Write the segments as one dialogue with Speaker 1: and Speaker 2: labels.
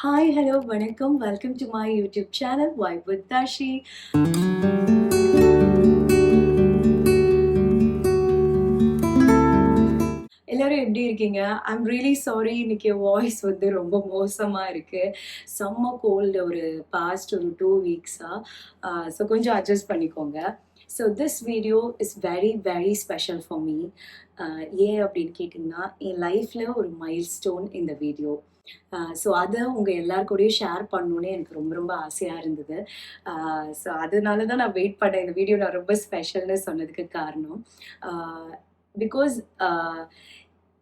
Speaker 1: Hi, hello, வணக்கம். Welcome to my YouTube channel vibe with Tashi. எல்லாரும் எப்படி இருக்கீங்க? I'm really sorry. இன்னைக்கு என் வாய்ஸ் வந்து ரொம்ப மோசமா இருக்கு. செம்ம கோல்டு ஒரு பாஸ்ட் ஒரு 2 வீக்ஸா. ஸோ கொஞ்சம் அட்ஜஸ்ட் பண்ணிக்கோங்க. So this video is very very special for me. ஏன் அப்படின்னு கேட்டிங்கன்னா, என் லைஃப்பில் ஒரு மைல்ஸ்டோன் இந்த வீடியோ. ஸோ அதை உங்கள் எல்லார் கூடயும் ஷேர் பண்ணணுன்னு எனக்கு ரொம்ப ரொம்ப ஆசையாக இருந்தது. ஸோ அதனால தான் நான் வெயிட் பண்ணேன். இந்த வீடியோ நான் ரொம்ப ஸ்பெஷல்னு சொன்னதுக்கு காரணம். பிகாஸ்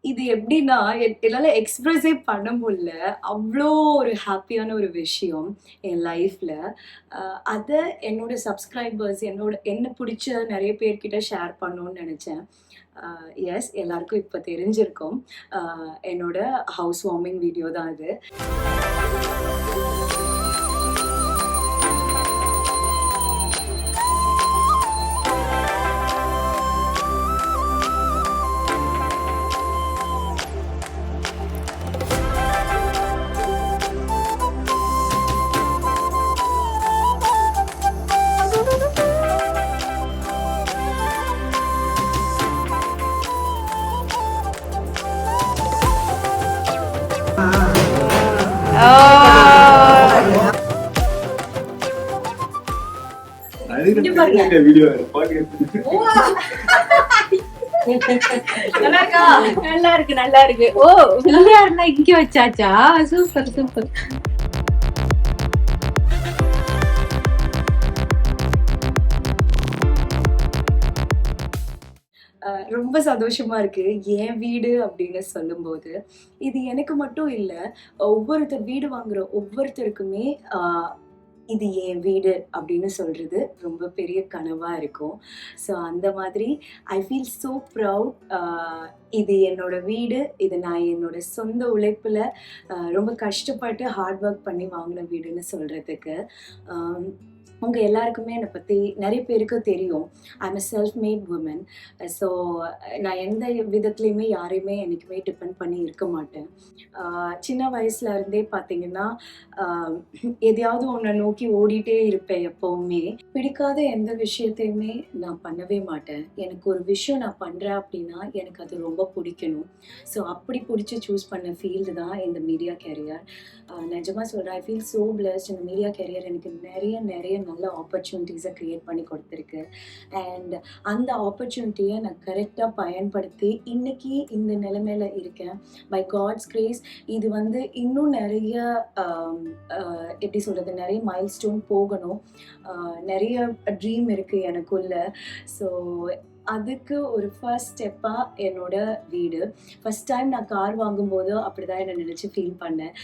Speaker 1: இது எப்படின்னா என்னால் எக்ஸ்ப்ரெஸ்ஸே பண்ண முடியல. அவ்வளோ ஒரு ஹாப்பியான ஒரு விஷயம் என் லைஃப்பில். அதை என்னோட சப்ஸ்கிரைபர்ஸ் என்ன பிடிச்ச நிறைய பேர்கிட்ட ஷேர் பண்ணணும்னு நினச்சேன். எஸ், எல்லாருக்கும் இப்போ தெரிஞ்சிருக்கும். என்னோட ஹவுஸ் வார்மிங் வீடியோ தான் இது. நல்லா இருக்கு. ஓ,
Speaker 2: பிள்ளையார்னா இங்க வச்சாச்சா? Super super.
Speaker 1: ரொம்ப சந்தோஷமா இருக்கு. என் வீடு அப்படின்னு சொல்லும்போது இது எனக்கு மட்டும் இல்லை, ஒவ்வொருத்தர் வீடு வாங்குற ஒவ்வொருத்தருக்குமே இது என் வீடு அப்படின்னு சொல்றது ரொம்ப பெரிய கனவா இருக்கும். ஸோ அந்த மாதிரி ஐ ஃபீல் ஸோ ப்ரவுட். இது என்னோட வீடு. இது நான் என்னோட சொந்த உழைப்புல ரொம்ப கஷ்டப்பட்டு ஹார்ட் ஒர்க் பண்ணி வாங்கின வீடுன்னு சொல்றதுக்கு. உங்கள் எல்லாருக்குமே என்னை பற்றி நிறைய பேருக்கு தெரியும். I'm a self made woman. So நான் எந்த விதத்துலேயுமே யாரையுமே என்றைக்குமே டிபெண்ட் பண்ணி இருக்க மாட்டேன். சின்ன வயசுல இருந்தே பார்த்தீங்கன்னா எதையாவது ஒன்றை நோக்கி ஓடிட்டே இருப்பேன். எப்போவுமே பிடிக்காத எந்த விஷயத்தையுமே நான் பண்ணவே மாட்டேன். எனக்கு ஒரு விஷயம் நான் பண்ணுறேன் அப்படின்னா எனக்கு அது ரொம்ப பிடிக்கணும். ஸோ அப்படி பிடிச்சி சூஸ் பண்ண ஃபீல்டு தான் இந்த மீடியா கேரியர். நிஜமாக சொல்கிறேன், ஐ ஃபீல் ஸோ பிளஸ்ட். இந்த மீடியா கேரியர் எனக்கு நிறைய நிறைய நல்ல ஆப்பர்ச்சுனிட்டிஸை க்ரியேட் பண்ணி கொடுத்துருக்கு. அண்ட் அந்த ஆப்பர்ச்சுனிட்டியை நான் கரெக்டாக பயன்படுத்தி இன்னைக்கு இந்த நிலைமையில இருக்கேன். By God's grace. இது வந்து இன்னும் நிறைய எப்படி சொல்கிறது, நிறைய மைல்ஸ்டோன் போகணும். நிறைய ட்ரீம் இருக்குது எனக்குள்ள. ஸோ அதுக்கு ஒரு ஃபர்ஸ்ட் ஸ்டெப்பாக என்னோட வீடு. ஃபர்ஸ்ட் டைம் நான் கார் வாங்கும்போது அப்படி தான் என்னை நினச்சி ஃபீல் பண்ணேன்.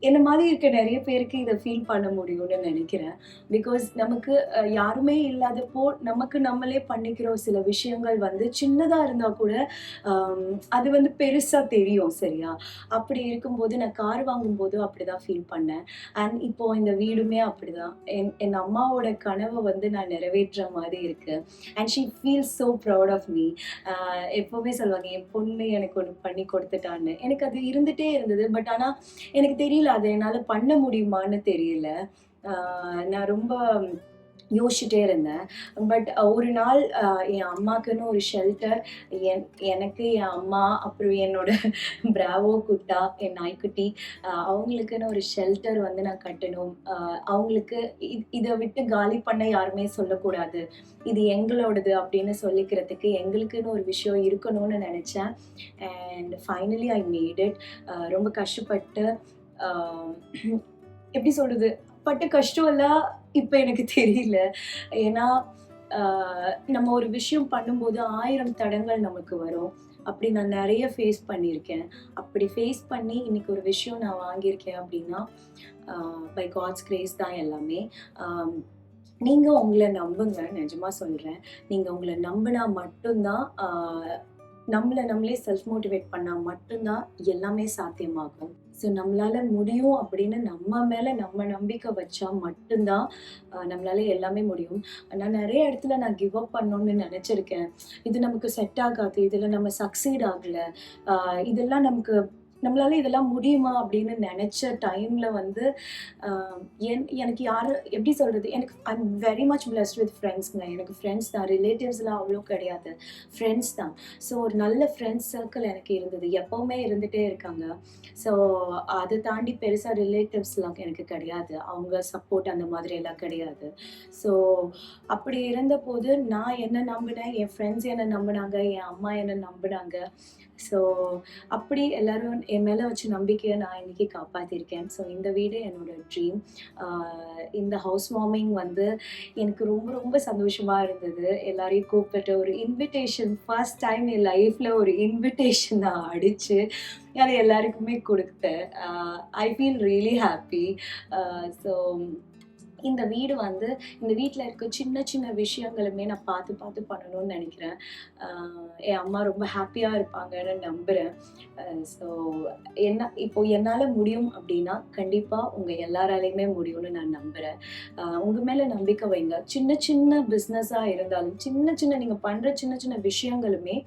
Speaker 1: என்ன மாதிரி இருக்க நிறைய பேருக்கு இதை ஃபீல் பண்ண முடியும்னு நினைக்கிறேன். பிகாஸ் நமக்கு யாருமே இல்லாதப்போ நமக்கு நம்மளே பண்ணிக்கிற சில விஷயங்கள் வந்து சின்னதாக இருந்தால் கூட அது வந்து பெருசாக தெரியும். சரியா? அப்படி இருக்கும்போது நான் கார் வாங்கும்போது அப்படி தான் ஃபீல் பண்ணேன். அண்ட் இப்போது இந்த வீடுமே அப்படி தான். என் அம்மாவோட கனவை வந்து நான் நிறைவேற்ற மாதிரி இருக்குது. And she feel so proud of me. எப்போவுமே சொல்லுவாங்க, என் பொண்ணு எனக்கு ஒன்று பண்ணி கொடுத்துட்டான்னு. எனக்கு அது இருந்துகிட்டே இருந்தது. பட் ஆனால் எனக்கு தெரியல, அதை என்னால் பண்ண முடியுமான்னு தெரியல. நான் ரொம்ப யோசிச்சுட்டே இருந்தேன். பட் ஒரு நாள் என் அம்மாக்குன்னு ஒரு ஷெல்டர், எனக்கு என் அம்மா அப்புறம் என்னோட பிராவோ குட்டா, என் நாய்க்குட்டி, அவங்களுக்குன்னு ஒரு ஷெல்டர் வந்து நான் கட்டணும். அவங்களுக்கு இதை விட்டு காலி பண்ண யாருமே சொல்லக்கூடாது, இது எங்களோடது அப்படின்னு சொல்லிக்கிறதுக்கு எங்களுக்குன்னு ஒரு விஷயம் இருக்கணும்னு நினச்சேன். And finally I made it. ரொம்ப கஷ்டப்பட்டு, எப்படி சொல்கிறது, பட்ட கஷ்டம் எல்லாம் இப்போ எனக்கு தெரியல. ஏன்னா நம்ம ஒரு விஷயம் பண்ணும்போது 1000 தடங்கள் நமக்கு வரும். அப்படி நான் நிறைய ஃபேஸ் பண்ணியிருக்கேன். அப்படி ஃபேஸ் பண்ணி இன்னைக்கு ஒரு விஷயம் நான் வாங்கியிருக்கேன் அப்படின்னா பை காட்ஸ் கிரேஸ் தான் எல்லாமே. நீங்கள் உங்களை நம்புங்க. நிஜமாக சொல்கிறேன், நீங்கள் உங்களை நம்பினா மட்டும்தான், நம்மளே செல்ஃப் மோட்டிவேட் பண்ணால் மட்டும்தான் எல்லாமே சாத்தியமாகும். ஸோ நம்மளால் முடியும் அப்படின்னு நம்ம மேலே நம்ம நம்பிக்கை வச்சா மட்டும்தான் நம்மளால் எல்லாமே முடியும். நான் நிறைய இடத்துல நான் கிவ் அப் பண்ணணும்னு நினச்சிருக்கேன். இது நமக்கு செட் ஆகாது, இதில் நம்ம சக்சீட் ஆகலை, இதெல்லாம் நமக்கு நம்மளால இதெல்லாம் முடியுமா அப்படின்னு நினச்ச டைமில் வந்து எனக்கு யார் எப்படி சொல்கிறது, எனக்கு I am very much blessed with ஃப்ரெண்ட்ஸுங்க. எனக்கு ஃப்ரெண்ட்ஸ் தான், ரிலேட்டிவ்ஸ்லாம் அவ்வளோ கிடையாது, ஃப்ரெண்ட்ஸ் தான். ஸோ ஒரு நல்ல ஃப்ரெண்ட்ஸ் சர்க்கிள் எனக்கு இருந்தது, எப்போவுமே இருந்துகிட்டே இருக்காங்க. ஸோ அதை தாண்டி பெருசாக ரிலேட்டிவ்ஸ்லாம் எனக்கு கிடையாது, அவங்க சப்போர்ட் அந்த மாதிரி எல்லாம் கிடையாது. ஸோ அப்படி இருந்தபோது நான் என்ன நம்பினேன், என் ஃப்ரெண்ட்ஸ் என்ன நம்பினாங்க, என் அம்மா என்ன நம்பினாங்க. ஸோ அப்படி எல்லாரும் என் மேலே வச்ச நம்பிக்கையை நான் இன்னைக்கு காப்பாற்றிருக்கேன். ஸோ இந்த வீடு என்னோட ட்ரீம். இந்த ஹவுஸ் வார்மிங் வந்து எனக்கு ரொம்ப ரொம்ப சந்தோஷமாக இருந்தது. எல்லாரையும் கூப்பிட்டு ஒரு இன்விடேஷன், ஃபர்ஸ்ட் டைம் என் லைஃப்பில் ஒரு இன்விடேஷன் நான் அடித்து அது எல்லாருக்குமே கொடுத்தேன். I feel really happy. So இந்த வீடு வந்து இந்த வீட்டில் இருக்க சின்ன சின்ன விஷயங்களுமே நான் பார்த்து பார்த்து பண்ணணும்னு நினைக்கிறேன். என் அம்மா ரொம்ப ஹாப்பியாக இருப்பாங்கன்னு நம்புகிறேன். ஸோ என்னால் முடியும் அப்படின்னா கண்டிப்பாக உங்கள் எல்லாராலையுமே முடியும்னு நான் நம்புகிறேன். உங்கள் மேலே நம்பிக்கை வைங்க. சின்ன சின்ன பிஸ்னஸாக இருந்தாலும், சின்ன சின்ன நீங்கள் பண்ணுற சின்ன சின்ன விஷயங்களுமே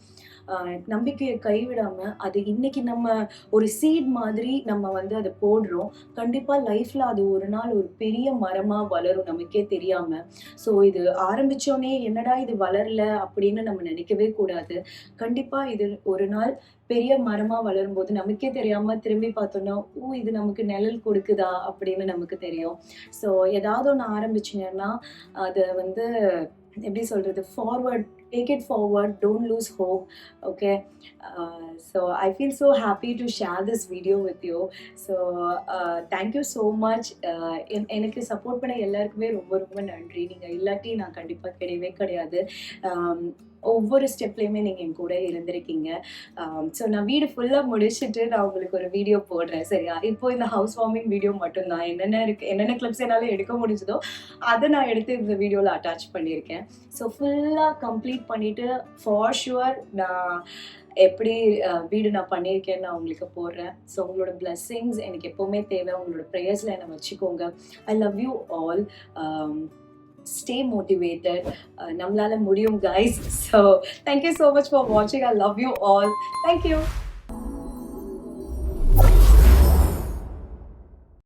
Speaker 1: நம்பிக்கையை கைவிடாமல், அது இன்னைக்கு நம்ம ஒரு சீட் மாதிரி நம்ம வந்து அதை போடுறோம். கண்டிப்பாக லைஃப்பில் அது ஒரு நாள் ஒரு பெரிய மரமாக வளரும் நமக்கே தெரியாமல். ஸோ இது ஆரம்பித்தோடனே என்னடா இது வளரல அப்படின்னு நம்ம நினைக்கவே கூடாது. கண்டிப்பாக இது ஒரு நாள் பெரிய மரமாக வளரும்போது நமக்கே தெரியாமல் திரும்பி பார்த்தோன்னா, இது நமக்கு நிழல் கொடுக்குதா அப்படின்னு நமக்கு தெரியும். ஸோ ஏதாவது ஒன்று ஆரம்பிச்சிங்கன்னா அதை வந்து எப்படி சொல்கிறது, forward, take it forward, don't lose hope. Okay, so I feel so happy to share this video with you. So thank you so much. எனக்கு சப்போர்ட் பண்ண எல்லாருக்குமே ரொம்ப ரொம்ப நன்றி. நீங்கள் இல்லாட்டி நான் கண்டிப்பாக கிடையவே கிடையாது. ஒவ்வொரு ஸ்டெப்லேயுமே நீங்கள் என் கூட இருந்திருக்கீங்க. ஸோ நான் வீடு ஃபுல்லாக முடிச்சுட்டு நான் உங்களுக்கு ஒரு வீடியோ போடுறேன், சரியா? இப்போ இந்த ஹவுஸ் வார்மிங் வீடியோ மட்டும்தான், என்னென்ன கிளிப்ஸ் என்னால் எடுக்க முடிஞ்சதோ அதை நான் எடுத்து இந்த வீடியோவில் அட்டாச் பண்ணியிருக்கேன். ஸோ ஃபுல்லாக கம்ப்ளீட் பண்ணிவிட்டு ஃபார் ஷுவர் நான் எப்படி வீடு நான் பண்ணியிருக்கேன்னு நான் உங்களுக்கு போடுறேன். ஸோ உங்களோட பிளெஸ்ஸிங்ஸ் எனக்கு எப்போவுமே தேவை. உங்களோட ப்ரேயர்ஸில் என்னை வச்சுக்கோங்க. I love you all. Stay motivated. Namlala mudiyum, guys. So thank you so much for watching. I love you all. Thank you.